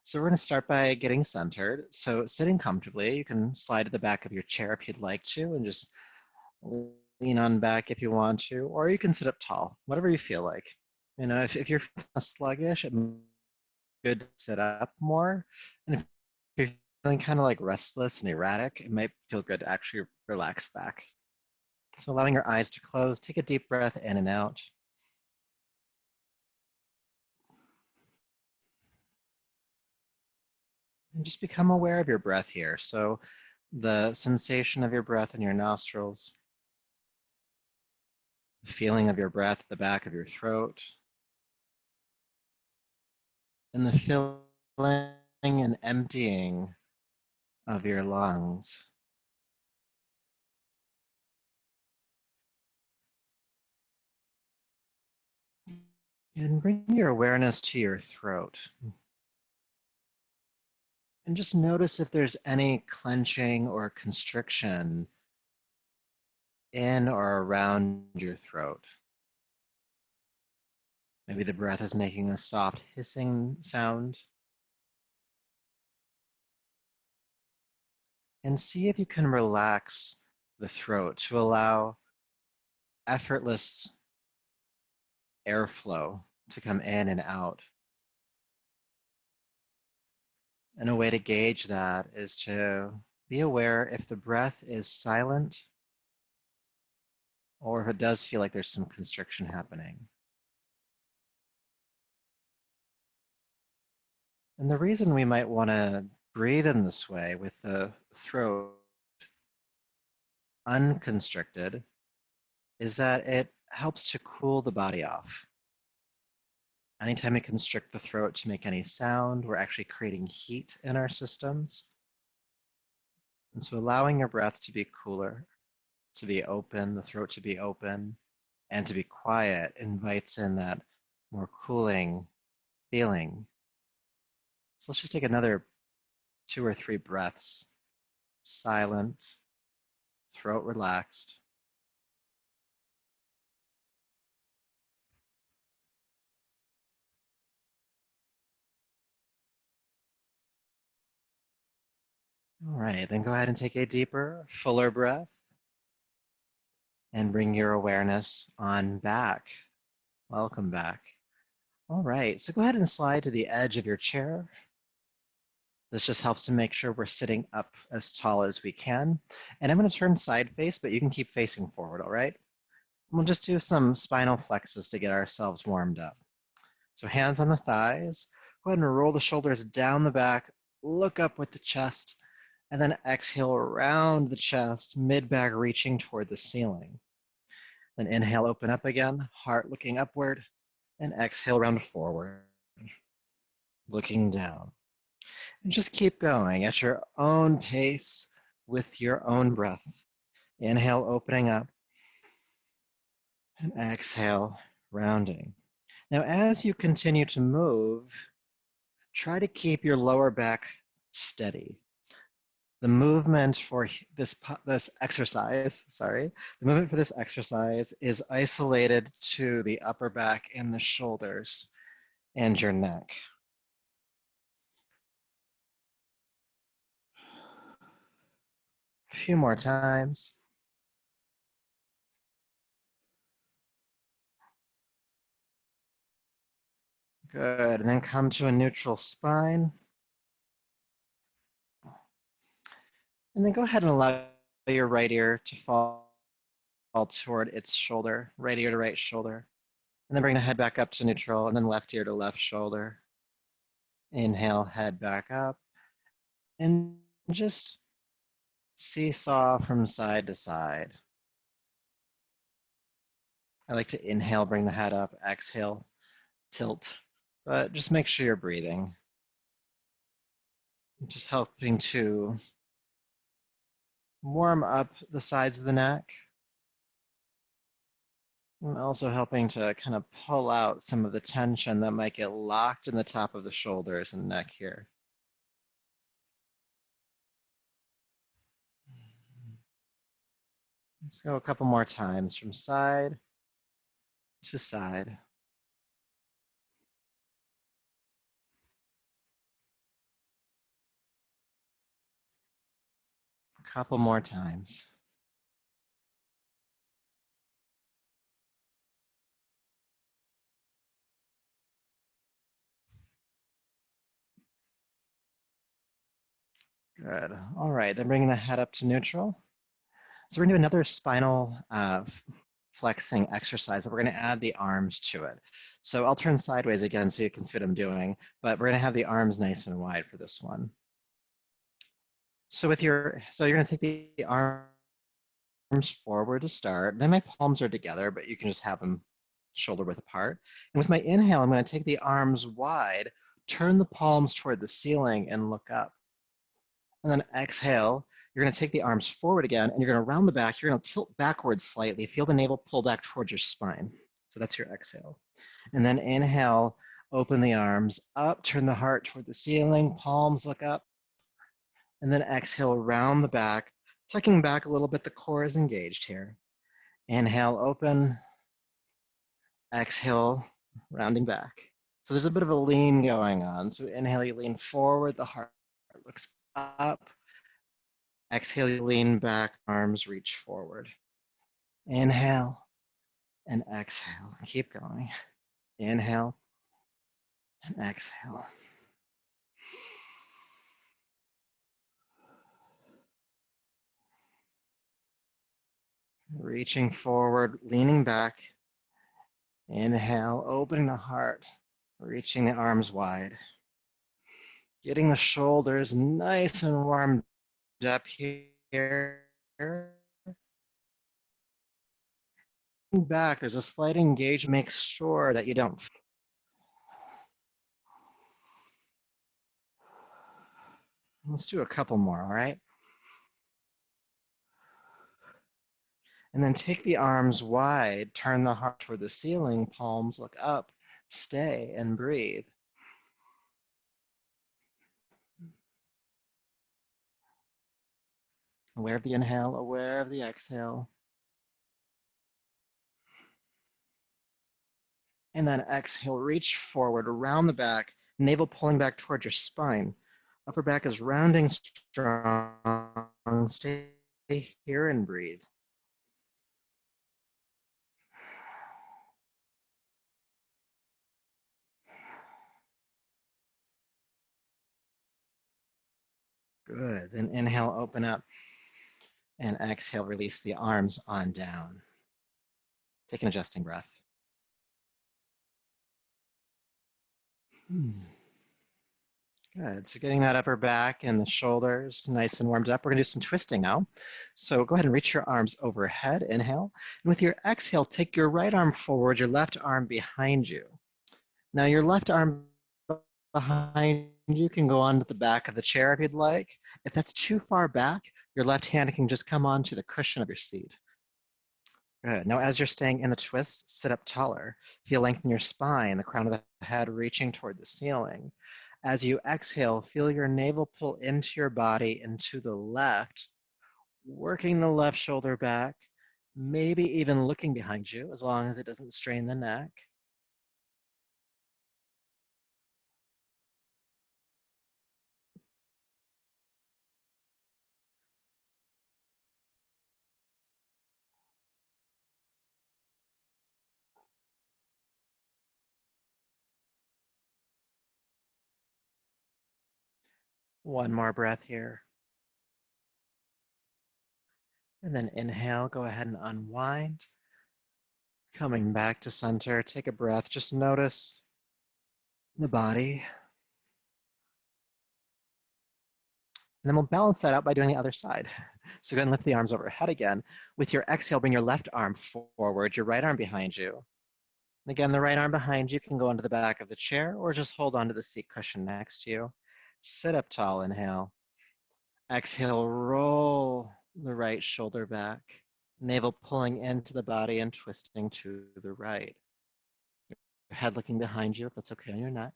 So we're going to start by getting centered. So sitting comfortably, you can slide to the back of your chair if you'd like to, and just lean on back if you want to, or you can sit up tall, whatever you feel like. You know, if you're sluggish, it might be good to sit up more. And if you're feeling kind of like restless and erratic, it might feel good to actually relax back. So allowing your eyes to close, take a deep breath in and out. And just become aware of your breath here. So the sensation of your breath in your nostrils, the feeling of your breath at the back of your throat, and the filling and emptying of your lungs. And bring your awareness to your throat. And just notice if there's any clenching or constriction in or around your throat. Maybe the breath is making a soft hissing sound. And see if you can relax the throat to allow effortless airflow to come in and out. And a way to gauge that is to be aware if the breath is silent or if it does feel like there's some constriction happening. And the reason we might want to breathe in this way with the throat unconstricted is that it helps to cool the body off. Anytime we constrict the throat to make any sound, we're actually creating heat in our systems. And so allowing your breath to be cooler, to be open, the throat to be open, and to be quiet invites in that more cooling feeling. So let's just take another 2 or 3 breaths, silent, throat relaxed. All right, then go ahead and take a deeper, fuller breath and bring your awareness on back. Welcome back. All right, so go ahead and slide to the edge of your chair. This just helps to make sure we're sitting up as tall as we can. And I'm going to turn side face, but you can keep facing forward, all right? We'll just do some spinal flexes to get ourselves warmed up. So hands on the thighs. Go ahead and roll the shoulders down the back, look up with the chest, and then exhale around the chest, mid-back reaching toward the ceiling. Then inhale, open up again, heart looking upward, and exhale, round forward, looking down. And just keep going at your own pace with your own breath. Inhale, opening up, and exhale, rounding. Now, as you continue to move, try to keep your lower back steady. The movement for this exercise is isolated to the upper back and the shoulders and your neck. A few more times. Good, and then come to a neutral spine. And then go ahead and allow your right ear to fall toward its shoulder, right ear to right shoulder. And then bring the head back up to neutral, and then left ear to left shoulder. Inhale, head back up. And just seesaw from side to side. I like to inhale, bring the head up, exhale, tilt. But just make sure you're breathing. Just helping to warm up the sides of the neck. And also helping to kind of pull out some of the tension that might get locked in the top of the shoulders and neck here. Let's go a couple more times from side to side. Couple more times. Good. All right, then bringing the head up to neutral. So we're gonna do another spinal flexing exercise, but we're gonna add the arms to it. So I'll turn sideways again so you can see what I'm doing, but we're gonna have the arms nice and wide for this one. So you're gonna take the arms forward to start. Then my palms are together, but you can just have them shoulder width apart. And with my inhale, I'm gonna take the arms wide, turn the palms toward the ceiling and look up. And then exhale, you're gonna take the arms forward again and you're gonna round the back, you're gonna tilt backwards slightly, feel the navel pull back towards your spine. So that's your exhale. And then inhale, open the arms up, turn the heart toward the ceiling, palms look up. And then exhale, round the back, tucking back a little bit, the core is engaged here. Inhale, open, exhale, rounding back. So there's a bit of a lean going on. So inhale, you lean forward, the heart looks up. Exhale, you lean back, arms reach forward. Inhale and exhale. Keep going. Inhale and exhale. Reaching forward, leaning back. Inhale, opening the heart, reaching the arms wide. Getting the shoulders nice and warmed up here. Back, there's a slight engagement. Make sure that you don't. Let's do a couple more, all right? And then take the arms wide, turn the heart toward the ceiling, palms look up, stay and breathe. Aware of the inhale, aware of the exhale. And then exhale, reach forward, around the back, navel pulling back towards your spine. Upper back is rounding strong. Stay here and breathe. Good. Then inhale, open up. And exhale, release the arms on down. Take an adjusting breath. Good. So getting that upper back and the shoulders nice and warmed up. We're going to do some twisting now. So go ahead and reach your arms overhead. Inhale. And with your exhale, take your right arm forward, your left arm behind you. Now your left arm behind you can go onto the back of the chair if you'd like. If that's too far back, your left hand can just come onto the cushion of your seat. Good. Now as you're staying in the twist, sit up taller. Feel length in your spine, the crown of the head reaching toward the ceiling. As you exhale, feel your navel pull into your body and to the left, working the left shoulder back, maybe even looking behind you as long as it doesn't strain the neck. One more breath here. And then inhale, go ahead and unwind. Coming back to center, take a breath. Just notice the body. And then we'll balance that out by doing the other side. So go ahead and lift the arms overhead again. With your exhale, bring your left arm forward, your right arm behind you. And again, the right arm behind you can go into the back of the chair or just hold onto the seat cushion next to you. Sit up tall, inhale. Exhale, roll the right shoulder back. Navel pulling into the body and twisting to the right. Your head looking behind you if that's okay on your neck.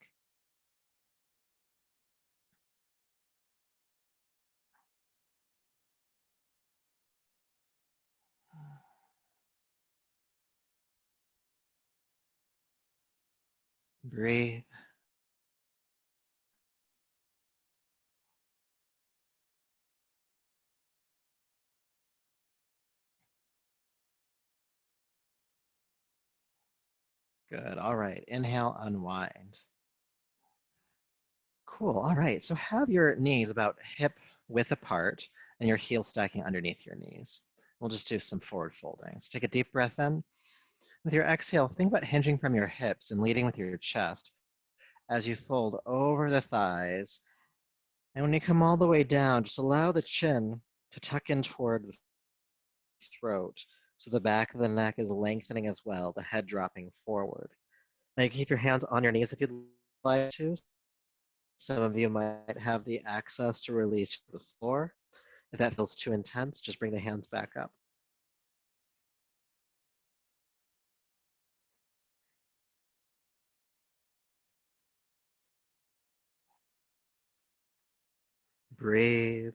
Breathe. Good. All right. Inhale, unwind. Cool. All right. So have your knees about hip width apart and your heels stacking underneath your knees. We'll just do some forward folding. So take a deep breath in. With your exhale, think about hinging from your hips and leading with your chest as you fold over the thighs. And when you come all the way down, just allow the chin to tuck in toward the throat. So the back of the neck is lengthening as well, the head dropping forward. Now you can keep your hands on your knees if you'd like to. Some of you might have the access to release to the floor. If that feels too intense, just bring the hands back up. Breathe.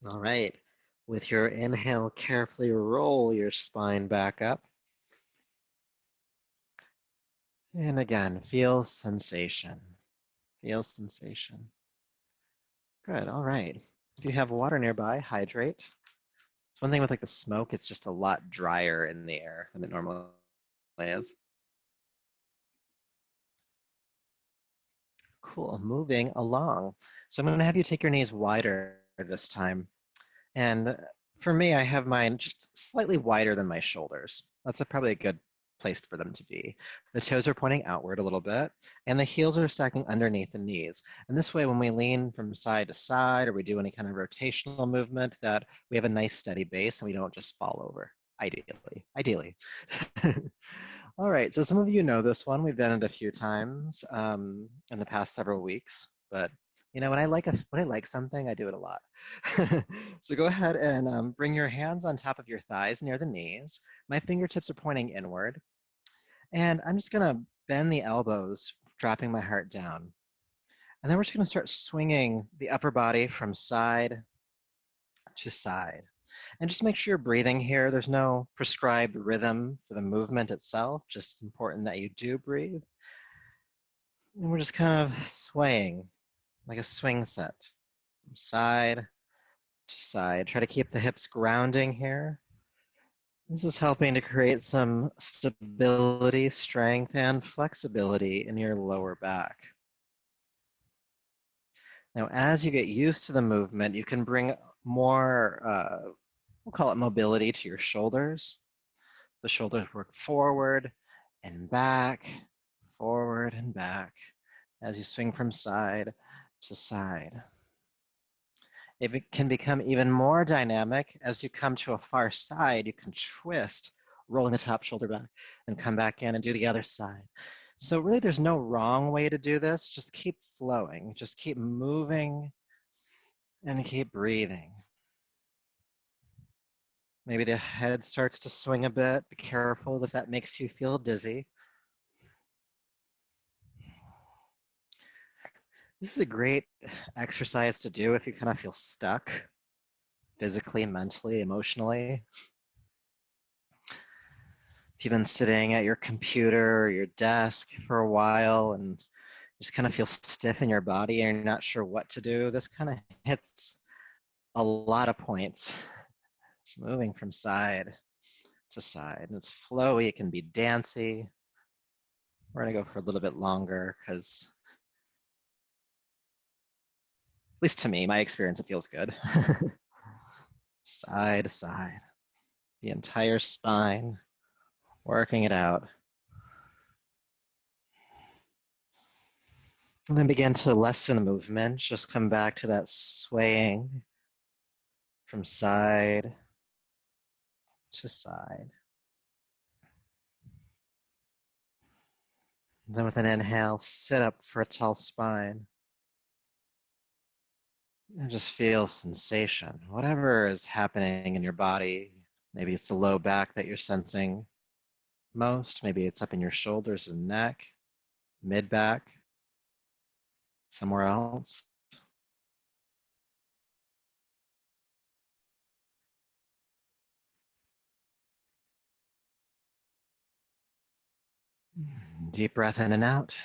All right. With your inhale, carefully roll your spine back up. And again, feel sensation. Feel sensation. Good. All right. If you have water nearby, hydrate. It's one thing with like the smoke, it's just a lot drier in the air than it normally is. Cool. Moving along. So I'm going to have you take your knees wider this time. And for me, I have mine just slightly wider than my shoulders. That's probably a good place for them to be. The toes are pointing outward a little bit, and the heels are stacking underneath the knees. And this way, when we lean from side to side or we do any kind of rotational movement, that we have a nice steady base and we don't just fall over, ideally. Ideally. All right, so some of you know this one. We've done it a few times in the past several weeks, but you know, when I like something, I do it a lot. So go ahead and bring your hands on top of your thighs near the knees. My fingertips are pointing inward, and I'm just gonna bend the elbows, dropping my heart down. And then we're just gonna start swinging the upper body from side to side. And just make sure you're breathing here. There's no prescribed rhythm for the movement itself, just important that you do breathe. And we're just kind of swaying like a swing set from side to side. Try to keep the hips grounding here. This is helping to create some stability, strength, and flexibility in your lower back. Now, as you get used to the movement, you can bring more, we'll call it mobility to your shoulders. The shoulders work forward and back, forward and back as you swing from side to side. It can become even more dynamic as you come to a far side. You can twist, rolling the top shoulder back, and come back in and do the other side. So really, there's no wrong way to do this. Just keep flowing. Just keep moving and keep breathing. Maybe the head starts to swing a bit. Be careful if that makes you feel dizzy. This is a great exercise to do if you kind of feel stuck physically, mentally, emotionally. If you've been sitting at your computer or your desk for a while and just kind of feel stiff in your body and you're not sure what to do, this kind of hits a lot of points. It's moving from side to side, and it's flowy, it can be dancey. We're gonna go for a little bit longer because, at least to me, my experience, it feels good. Side to side, the entire spine, working it out. And then begin to lessen movement. Just come back to that swaying from side to side. And then with an inhale, sit up for a tall spine. And just feel sensation. Whatever is happening in your body, maybe it's the low back that you're sensing most, maybe it's up in your shoulders and neck, mid back, somewhere else. Deep breath in and out.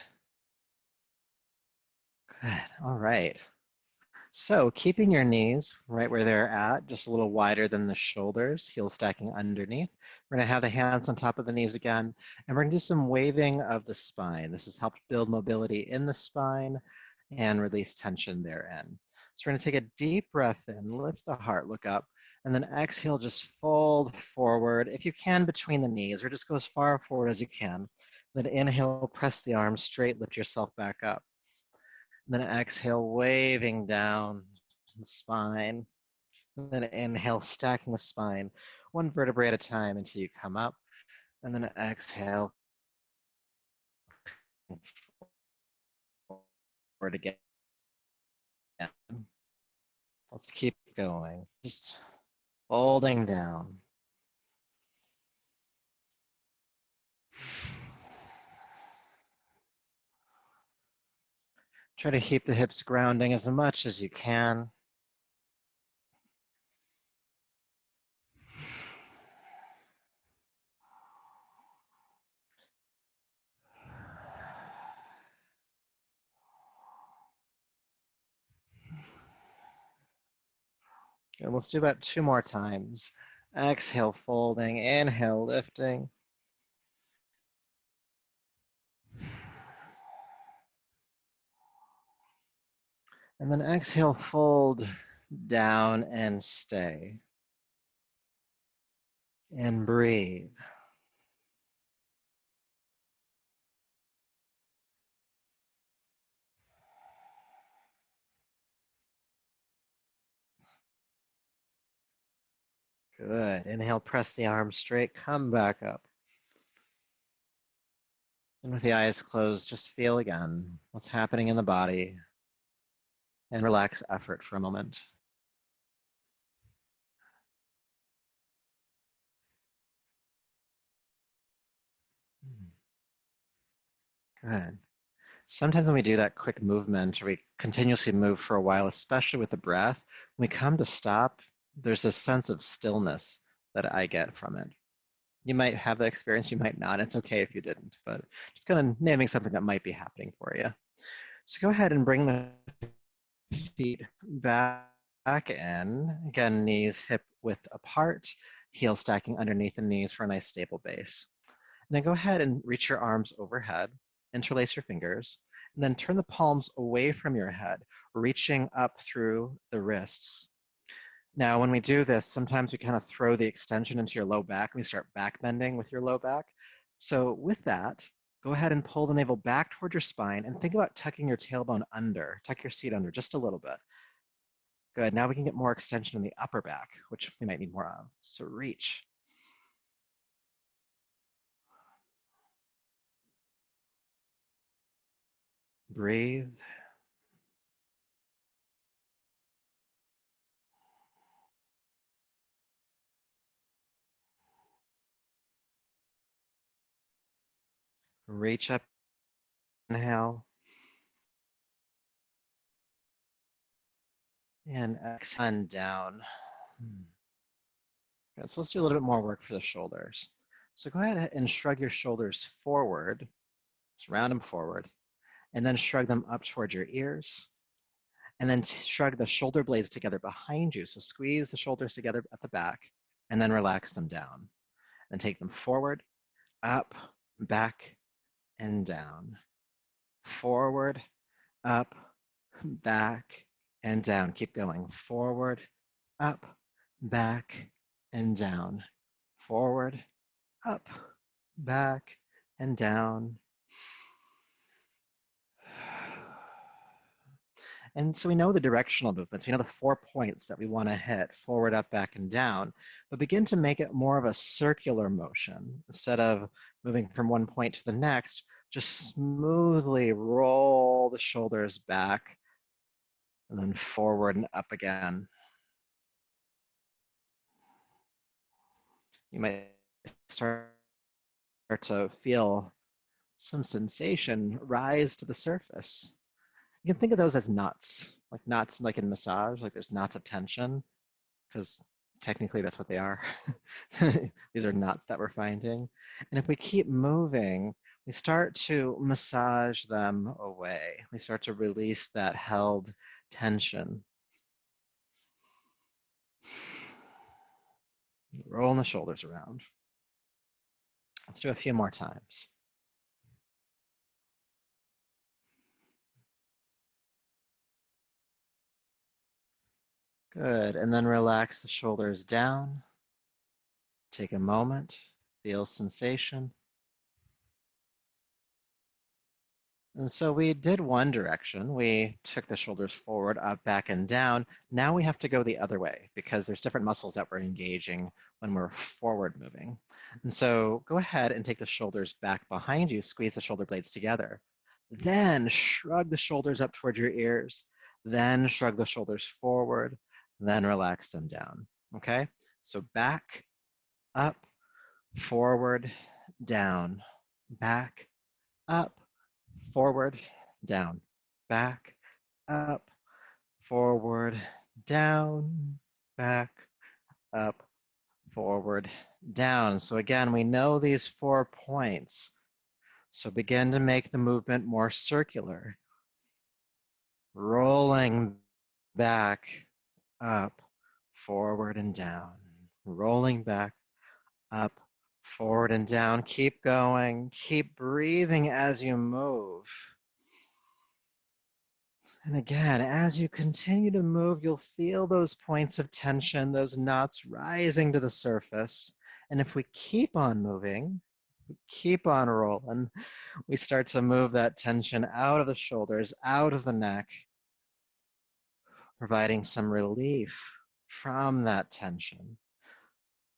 Good. All right. So keeping your knees right where they're at, just a little wider than the shoulders, heels stacking underneath. We're going to have the hands on top of the knees again, and we're going to do some waving of the spine. This has helped build mobility in the spine and release tension therein. So we're going to take a deep breath in, lift the heart, look up, and then exhale, just fold forward, if you can, between the knees, or just go as far forward as you can. Then inhale, press the arms straight, lift yourself back up. Then exhale, waving down the spine. And then inhale, stacking the spine one vertebrae at a time until you come up. And then exhale, forward again. Let's keep going. Just folding down. Try to keep the hips grounding as much as you can. And let's do about 2 more times. Exhale, folding. Inhale, lifting. And then exhale, fold down and stay. And breathe. Good. Inhale, press the arms straight, come back up. And with the eyes closed, just feel again what's happening in the body and relax effort for a moment. Good. Sometimes when we do that quick movement, or we continuously move for a while, especially with the breath, when we come to stop, there's a sense of stillness that I get from it. You might have that experience, you might not. It's okay if you didn't, but just kind of naming something that might be happening for you. So go ahead and bring the feet back in. Again, knees hip width apart, heels stacking underneath the knees for a nice stable base. And then go ahead and reach your arms overhead, interlace your fingers, and then turn the palms away from your head, reaching up through the wrists. Now, when we do this, sometimes we kind of throw the extension into your low back and we start back bending with your low back. So with that, go ahead and pull the navel back toward your spine and think about tucking your tailbone under, tuck your seat under just a little bit. Good, now we can get more extension in the upper back, which we might need more of. So reach. Breathe. Reach up, inhale. And exhale down. Good, so let's do a little bit more work for the shoulders. So go ahead and shrug your shoulders forward, just round them forward, and then shrug them up toward your ears, and then shrug the shoulder blades together behind you. So squeeze the shoulders together at the back, and then relax them down. And take them forward, up, back, and down. Forward, up, back, and down. Keep going. Forward, up, back, and down. Forward, up, back, and down. And so we know the directional movements, we know the 4 points that we want to hit, forward, up, back, and down, but begin to make it more of a circular motion. Instead of moving from one point to the next, just smoothly roll the shoulders back and then forward and up again. You might start to feel some sensation rise to the surface. You can think of those as knots, like knots like in massage, like there's knots of tension, because technically that's what they are. These are knots that we're finding. And if we keep moving, we start to massage them away. We start to release that held tension. Rolling the shoulders around. Let's do a few more times. Good, and then relax the shoulders down. Take a moment, feel sensation. And so we did one direction. We took the shoulders forward, up, back, and down. Now we have to go the other way because there's different muscles that we're engaging when we're forward moving. And so go ahead and take the shoulders back behind you, squeeze the shoulder blades together. Then shrug the shoulders up towards your ears. Then shrug the shoulders forward. Then relax them down. Okay? So back, up, forward, down, back, up, forward, down, back, up, forward, down, back, up, forward, down. So again, we know these 4 points. So begin to make the movement more circular. Rolling back, up, forward, and down. Rolling back, up, forward, and down. Keep going. Keep breathing as you move. And again, as you continue to move, you'll feel those points of tension, those knots rising to the surface. And if we keep on moving, keep on rolling, we start to move that tension out of the shoulders, out of the neck, providing some relief from that tension.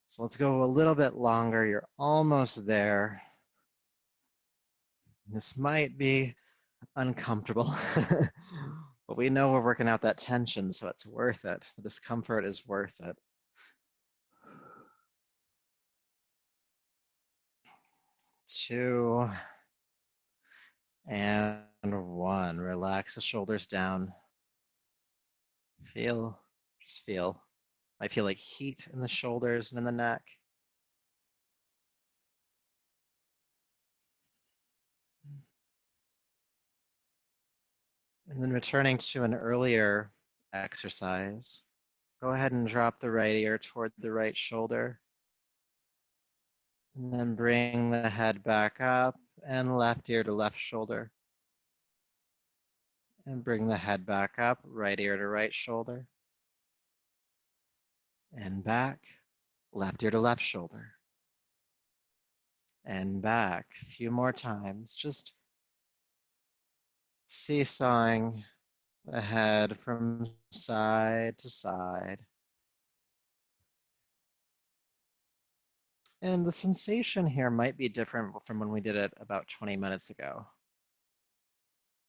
So let's go a little bit longer. You're almost there. This might be uncomfortable, but we know we're working out that tension, so it's worth it. The discomfort is worth it. 2 and 1. Relax the shoulders down. Just feel. I feel like heat in the shoulders and in the neck. And then returning to an earlier exercise, go ahead and drop the right ear toward the right shoulder. And then bring the head back up and left ear to left shoulder. And bring the head back up, right ear to right shoulder. And back, left ear to left shoulder. And back. A few more times, just seesawing the head from side to side. And the sensation here might be different from when we did it about 20 minutes ago.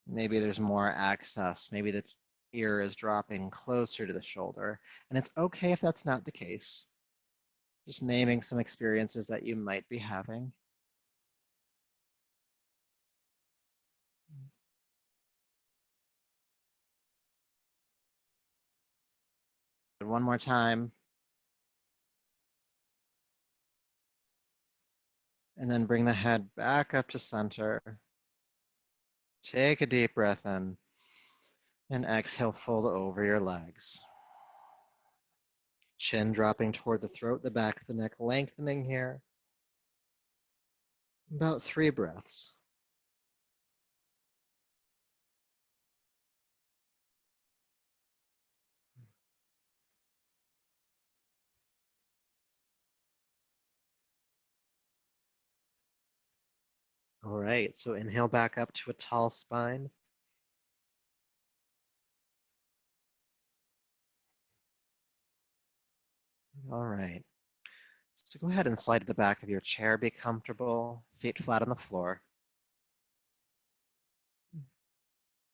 Maybe there's more access. Maybe the ear is dropping closer to the shoulder. And it's okay if that's not the case. Just naming some experiences that you might be having. And one more time. And then bring the head back up to center. Take a deep breath in. And exhale, fold over your legs. Chin dropping toward the throat, the back of the neck lengthening here. About 3 breaths. All right, so inhale back up to a tall spine. All right. So go ahead and slide to the back of your chair. Be comfortable, feet flat on the floor.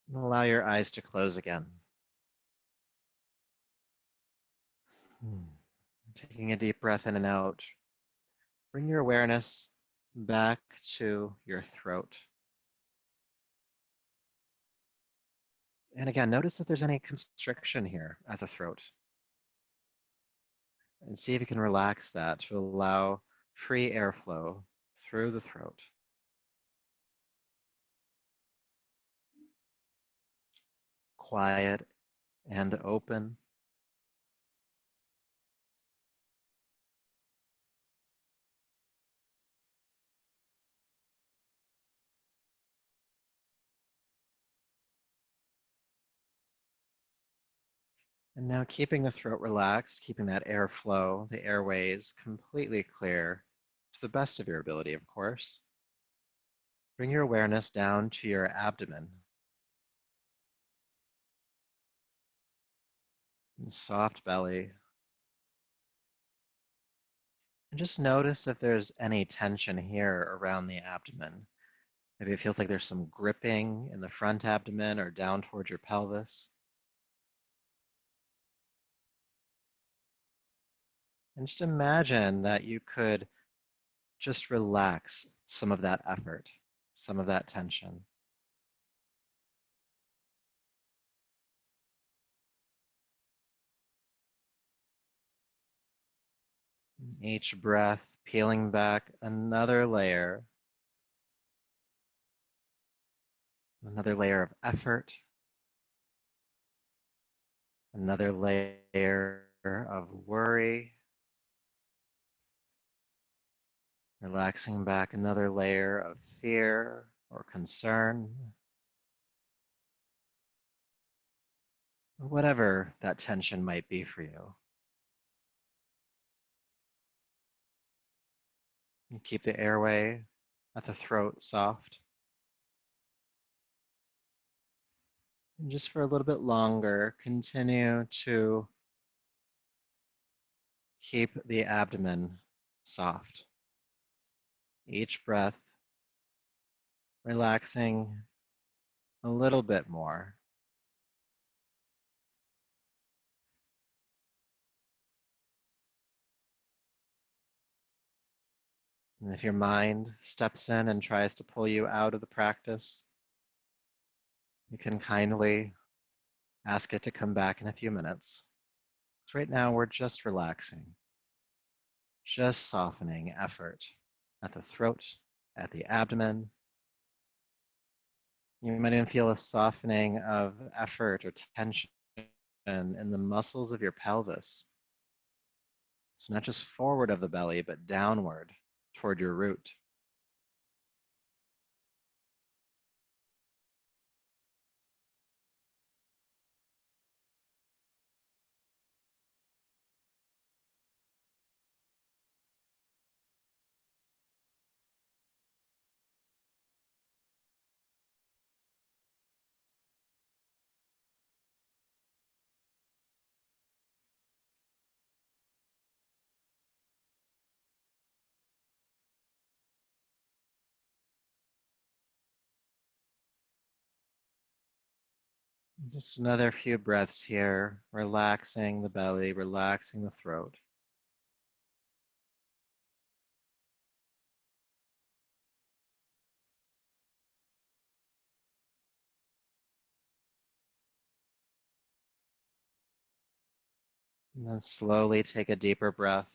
And allow your eyes to close again. Taking a deep breath in and out. Bring your awareness back to your throat. And again, notice if there's any constriction here at the throat. And see if you can relax that to allow free airflow through the throat. quiet and open. And now keeping the throat relaxed, keeping that airflow, the airways completely clear to the best of your ability, of course. Bring your awareness down to your abdomen. And soft belly. And just notice if there's any tension here around the abdomen. Maybe it feels like there's some gripping in the front abdomen or down towards your pelvis. And just imagine that you could just relax some of that effort, some of that tension. Each breath peeling back another layer of effort, another layer of worry, relaxing back another layer of fear or concern, whatever that tension might be for you. You keep the airway at the throat soft. And just for a little bit longer, continue to keep the abdomen soft. Each breath relaxing a little bit more. And if your mind steps in and tries to pull you out of the practice, you can kindly ask it to come back in a few minutes. So right now we're just relaxing, just softening effort at the throat, at the abdomen. You might even feel a softening of effort or tension in the muscles of your pelvis. So not just forward of the belly, but downward toward your root. Just another few breaths here, relaxing the belly, relaxing the throat. And then slowly take a deeper breath.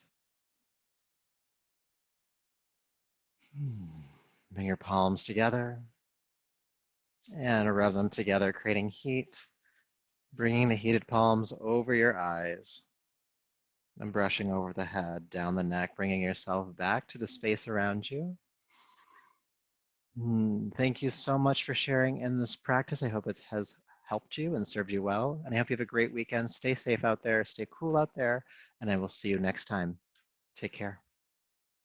Bring your palms together and rub them together, creating heat, bringing the heated palms over your eyes and brushing over the head, down the neck, bringing yourself back to the space around you. Thank you so much for sharing in this practice. I hope it has helped you and served you well. And I hope you have a great weekend. Stay safe out there, stay cool out there, and I will see you next time. Take care.